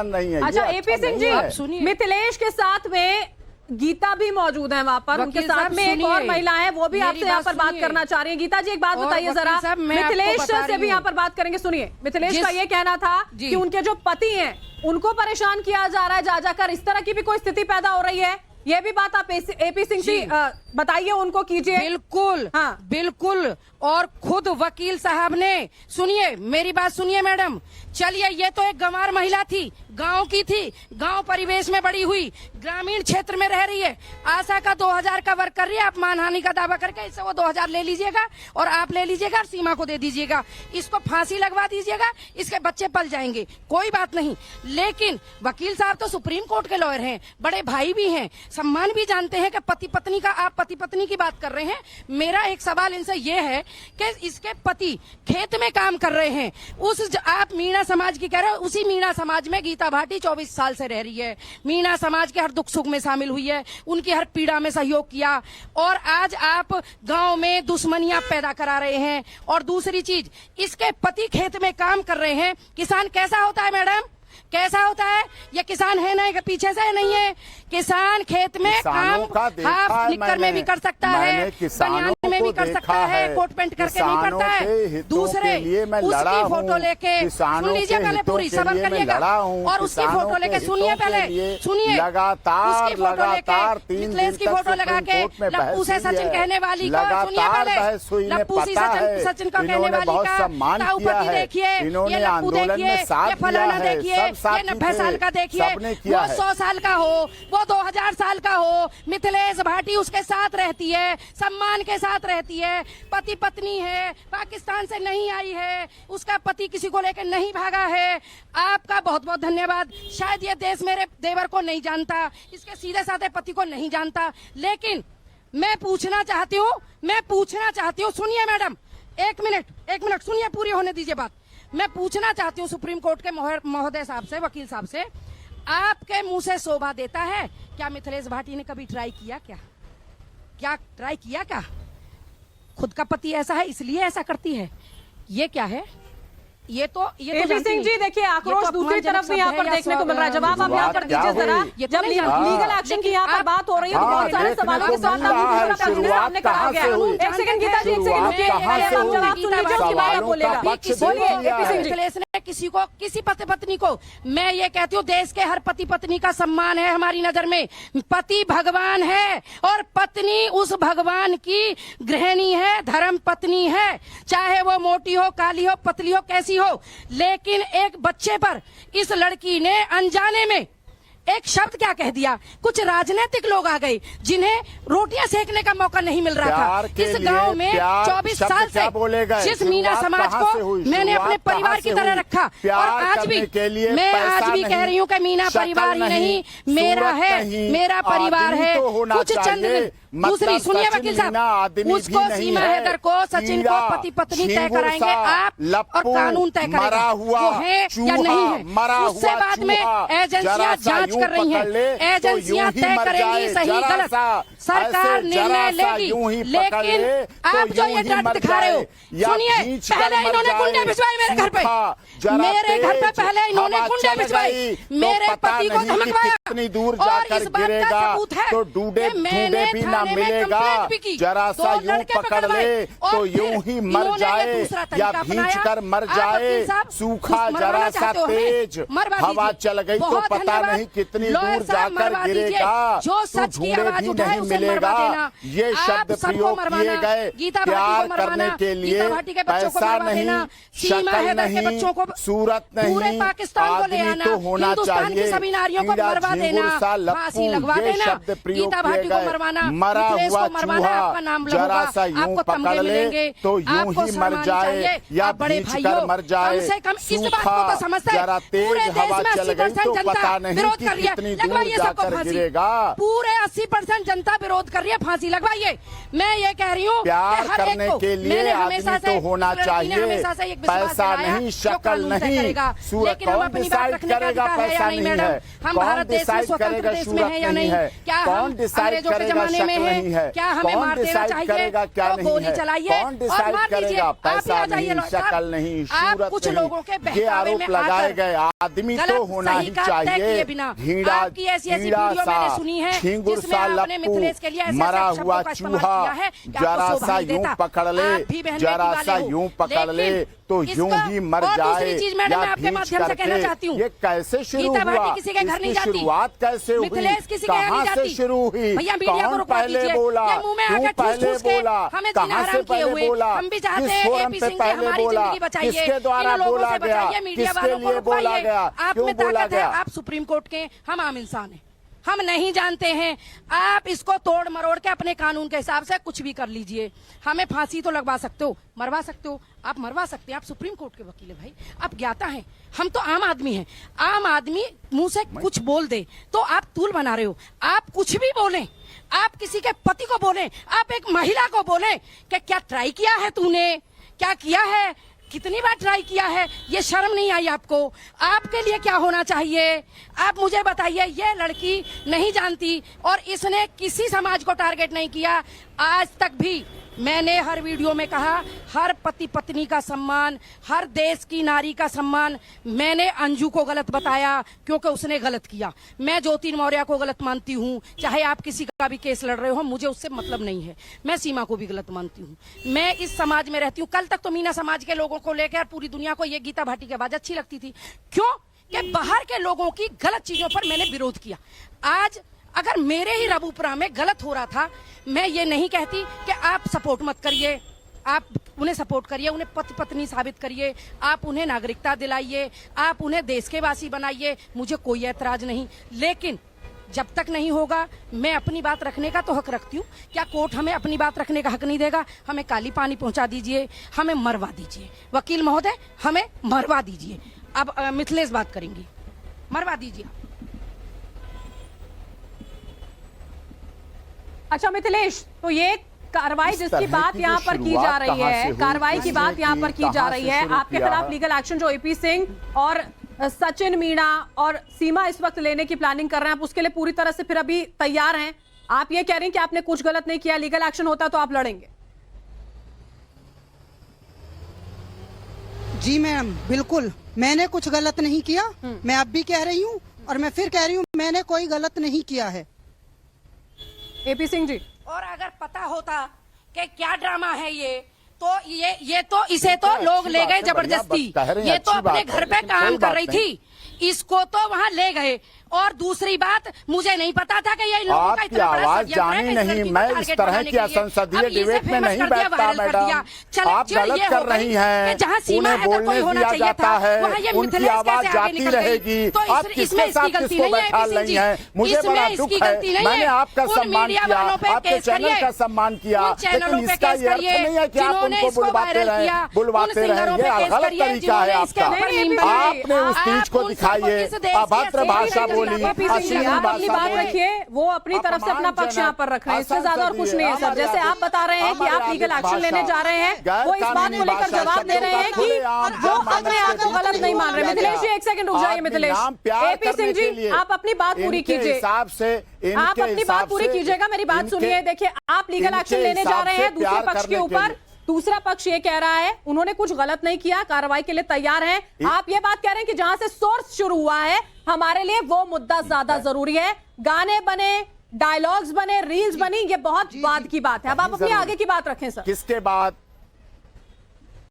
नहीं है। अच्छा एपी सिंह जी, मिथिलेश के साथ में गीता भी मौजूद है वहां पर, उनके साथ में एक और महिला है, वो भी आपसे यहाँ पर बात करना चाह रही है। गीता जी एक बात बताइए जरा, मिथिलेश से भी यहाँ पर बात करेंगे। सुनिए, मिथिलेश का ये कहना था कि उनके जो पति हैं उनको परेशान किया जा रहा है जा जाकर, इस तरह की भी कोई स्थिति पैदा हो रही है, ये भी बात आप एपी सिंह जी बताइए, उनको कीजिए। बिल्कुल, हाँ बिल्कुल। और खुद वकील साहब ने, सुनिए मेरी बात सुनिए मैडम, चलिए ये तो एक गंवार महिला थी, गांव की थी, गांव परिवेश में बड़ी हुई, ग्रामीण क्षेत्र में रह रही है, आशा का 2000 का वर्क कर रही है, आप मानहानि का दावा करके इससे वो 2000 ले लीजिएगा और आप ले लीजिएगा और सीमा को दे दीजिएगा, इसको फांसी लगवा दीजिएगा, इसके बच्चे पल जाएंगे, कोई बात नहीं। लेकिन वकील साहब तो सुप्रीम कोर्ट के लॉयर हैं, बड़े भाई भी हैं, सम्मान भी जानते हैं कि पति पत्नी का, आप पति पत्नी की बात कर रहे हैं। मेरा एक सवाल इनसे ये है कि इसके पति खेत में काम कर रहे हैं, आप मीणा समाज की कह रहे हो, उसी मीणा समाज में गीता भाटी 24 साल से रह रही है, मीणा समाज के हर दुख सुख में शामिल हुई है, उनकी हर पीड़ा में सहयोग किया, और आज आप गांव में दुश्मनियां पैदा करा रहे हैं। और दूसरी चीज, इसके पति खेत में काम कर रहे हैं। किसान कैसा होता है मैडम, कैसा होता है? ये किसान है ना, पीछे से नहीं है, किसान खेत में काम हाफ निक्कर में भी कर सकता है, बनियान में भी कर सकता है, कोट पेंट करके नहीं करता है। दूसरे उसकी फोटो लेके, सुन लीजिए पहले, पूरी सबर करिएगा, और उसकी फोटो लेके सुनिए, पहले सुनिए, उसकी फोटो लेके, मिथिलेश की फोटो लगा के लप्पू से सचिन कहने वाली को सुनिए, पहले लप्पू से सचिन को कहने वाली का ताऊपति देखिए, ये लप्पू देखिए, ये फलाना देखिए, ये 90 साल का देखिए, वो 100 साल का हो, वो 2000 साल का हो, मिथिलेश भाटी उसके साथ रहती है, सम्मान के साथ रहती है, पति पत्नी है, पाकिस्तान से नहीं आई है, उसका पति किसी को लेकर नहीं भागा है। आपका बहुत बहुत धन्यवाद। शायद ये देश मेरे देवर को नहीं जानता, इसके सीधे साधे पति को नहीं जानता, लेकिन मैं पूछना चाहती हूँ, सुनिए मैडम, एक मिनट सुनिए, पूरी होने दीजिए बात। मैं पूछना चाहती हूँ सुप्रीम कोर्ट के महोदय साहब से, वकील साहब से, आपके मुंह से शोभा देता है क्या मिथिलेश भाटी ने कभी ट्राई किया क्या? खुद का पति ऐसा है इसलिए ऐसा करती है, ये क्या है? ये तो एपी सिंह जी देखिए, आक्रोश दूसरी तरफ भी यहाँ पर देखने को मिल रहा है। जवाब आप यहाँ पर दीजिए जरा, जब लीगल एक्शन की यहाँ पर बात हो रही है तो बहुत सारे सवालों के साथ सामने कहा गया। एक सेकंड गीता जी, एक सेकंड रुकिए, हम जवाब सुन लीजिए, उसके बाद आप बोलेगा। बोलिए एपी सिंह जी। मिथिलेश ने किसी पति पत्नी को, मैं ये कहती हूँ देश के हर पति पत्नी का सम्मान है हमारी नजर में। पति भगवान है और पत्नी उस भगवान की गृहिणी है, धर्म पत्नी है, चाहे वो मोटी हो, काली हो, पतली हो, कैसी हो। लेकिन एक बच्चे पर इस लड़की ने अनजाने में एक शब्द क्या कह दिया, कुछ राजनीतिक लोग आ गए जिन्हें रोटियां सेकने का मौका नहीं मिल रहा था। इस गांव में 24 साल से जिस मीणा समाज को मैंने अपने परिवार की तरह रखा, और आज भी मैं आज भी कह रही हूँ कि मीणा परिवार ही नहीं मेरा है, मेरा परिवार है। कुछ चंद दूसरी सुनिए वकील साहब, उसको सीमा हैदर को, सचिन को पति पत्नी तय कराएंगे आप, और कानून तय करेगा वो है या नहीं है। उससे बाद में एजेंसियां जांच कर रही हैं, एजेंसियां तय करेंगी सही गलत, सरकार निर्णय लेगी। लेकिन आप जो ये डर दिखा रहे हो, सुनिए, पहले इन्होंने गुंडे भिजवाए मेरे घर पे, पहले इन्होंने गुंडे भिजवाए, मेरे पति को धमकाया, और इस बात का सबूत है कि मैंने मिलेगा, जरा सा यूं पकड़ ले तो यूं ही मर जाए या भींच कर मर जाए, सूखा जरा सा तेज हवा चल गई तो पता नहीं कितनी दूर जाकर गिरेगा, तू ढूंढे भी नहीं मिलेगा। ये शब्द प्रयोग किए गए प्यार करने के लिए, पैसा नहीं, शक्ल नहीं, सूरत नहीं, आदमी तो होना चाहिए, कीड़ा झिंगुर सा लप्पू, ये शब्द प्रयोग किए गए। मरा हुआ चूहा जरा सा यूं पकड़ ले तो यूं ही मर जाए या भींच कर मर जाए, सूखा जरा तेज हवा चल गई तो पता नहीं कि कितनी दूर जाकर गिरेगा। पूरे 80% जनता विरोध कर रही है, फांसी लगवाइए। मैं ये कह रही हूँ प्यार करने के लिए आदमी तो होना चाहिए, पैसा नहीं, शक्ल नहीं। सूरत कौन डिसाइड करेगा पैसा नहीं है, कौन डिसाइड करेगा सूरत नहीं है, कौन डिसाइड करेगा शक्ल नहीं है, कौन डिसाइड करेगा क्या नहीं है, कौन डिसाइड करेगा पैसा नहीं, शक्ल नहीं, सूरत नहीं। ये आरोप लगाए गए, आदमी तो होना ही चाहिए। घीड़ा सा, झिंगुर सा लप्पू, मरा हुआ चूहा जरा सा यूं पकड़ ले, जरा सा यूं पकड़ ले तो यूं ही मर जाए या भींच करके। ये कैसे शुरू हुआ, इसकी शुरुआत कैसे हुई, कहाँ से शुरू हुई, कौन पहले बोला, क्यों पहले बोला, कहाँ से पहले बोला, किस फोरम पे पहले बोला, किसके द्वारा बोला गया, किसके लिए बोला गया, क्यों बोला गया। आप सुप्रीम कोर्ट के, हम आम इंसान हैं, हम नहीं जानते हैं। आप इसको तोड़ मरोड़ के अपने कानून के हिसाब से कुछ भी कर लीजिए। हमें फांसी तो लगवा सकते हो, मरवा सकते हो, आप मरवा सकते हैं, आप सुप्रीम कोर्ट के वकील है भाई, आप ज्ञाता हैं। हम तो आम आदमी हैं, आम आदमी मुंह से कुछ बोल दे तो आप तूल बना रहे हो। आप कुछ भी बोलें, आप किसी के पति को बोलें, आप एक महिला को बोलें कि क्या ट्राई किया है तूने, क्या किया है, कितनी बार ट्राई किया है, ये शर्म नहीं आई आपको। आपके लिए क्या होना चाहिए, आप मुझे बताइए। ये लड़की नहीं जानती और इसने किसी समाज को टारगेट नहीं किया। आज तक भी मैंने हर वीडियो में कहा, हर पति पत्नी का सम्मान, हर देश की नारी का सम्मान। मैंने अंजू को गलत बताया क्योंकि उसने गलत किया। मैं ज्योति मौर्य को गलत मानती हूँ, चाहे आप किसी का भी केस लड़ रहे हो, मुझे उससे मतलब नहीं है। मैं सीमा को भी गलत मानती हूँ। मैं इस समाज में रहती हूँ। कल तक तो मीना समाज के लोगों को लेकर पूरी दुनिया को ये गीता भाटी की आवाज अच्छी लगती थी। क्यों कि बाहर के लोगों की गलत चीजों पर मैंने विरोध किया। आज अगर मेरे ही रबूपुरा में गलत हो रहा था, मैं ये नहीं कहती कि आप सपोर्ट मत करिए, आप उन्हें सपोर्ट करिए, उन्हें पति पत्नी साबित करिए, आप उन्हें नागरिकता दिलाइए, आप उन्हें देश के वासी बनाइए, मुझे कोई ऐतराज नहीं। लेकिन जब तक नहीं होगा, मैं अपनी बात रखने का तो हक रखती हूँ। क्या कोर्ट हमें अपनी बात रखने का हक नहीं देगा? हमें काली पानी पहुंचा दीजिए, हमें मरवा दीजिए, वकील महोदय हमें मरवा दीजिए। अब मिथिलेश बात करेंगी, मरवा दीजिए। अच्छा मिथिलेश, तो ये कार्रवाई जिसकी बात यहाँ पर की जा रही है, कार्रवाई की बात यहाँ पर की जा रही है, आपके खिलाफ लीगल एक्शन जो एपी सिंह और सचिन मीणा और सीमा इस वक्त लेने की प्लानिंग कर रहे हैं, आप उसके लिए पूरी तरह से फिर अभी तैयार हैं? आप ये कह रहे हैं कि आपने कुछ गलत नहीं किया, लीगल एक्शन होता तो आप लड़ेंगे? जी मैम, बिल्कुल मैंने कुछ गलत नहीं किया। मैं अब भी कह रही हूँ और मैं फिर कह रही हूँ, मैंने कोई गलत नहीं किया है। एपी सिंह जी, और अगर पता होता कि क्या ड्रामा है तो ये तो इसे तो लोग ले गए जबरदस्ती। ये तो अपने घर पे काम कर रही थी, इसको तो वहाँ ले गए। और दूसरी बात, मुझे नहीं पता था कि ये लोगों का इतना बड़ा आवाज जानी नहीं। मैं इस तरह की संसदीय डिबेट में नहीं बैठता मैडम, आप गलत कर रही हैं। उन्हें बोलने दिया जाता है, उनकी आवाज जाती रहेगी। आप किसके साथ किसको बैठा रही हैं? मुझे बड़ा दुख है। मैंने आपका सम्मान किया, आपके चैनल का सम्मान किया, लेकिन इसका ये अर्थ नहीं है कि आप उनको बुलवाते रहें। ये गलत तरीका है आपका। आपने उस चीज को दिखाइए, अभद्र भाषा आप अपनी बात रखिए, वो अपनी तरफ से अपना पक्ष यहाँ पर रख रहे हैं, इससे ज्यादा और कुछ नहीं है सर। जैसे आप बता रहे हैं कि आप लीगल एक्शन लेने जा रहे हैं, वो इस बात को लेकर जवाब दे रहे हैं कि वो अपने आप को गलत नहीं मान रहे। मिथिलेश जी एक सेकंड रुक जाइए। मिथिलेश, एपी सिंह जी आप अपनी बात पूरी कीजिए, आप अपनी बात पूरी कीजिएगा, मेरी बात सुनिए। देखिए, आप लीगल एक्शन लेने जा रहे हैं दूसरे पक्ष के ऊपर, दूसरा पक्ष ये कह रहा है उन्होंने कुछ गलत नहीं किया, कार्रवाई के लिए तैयार हैं। आप ये बात कह रहे हैं कि जहां से सोर्स शुरू हुआ है हमारे लिए वो मुद्दा ज्यादा जरूरी है। गाने बने, डायलॉग्स बने, रील्स बनी, ये बहुत बाद की बात है। अब आप अपनी आगे की बात रखें सर। किसके बाद?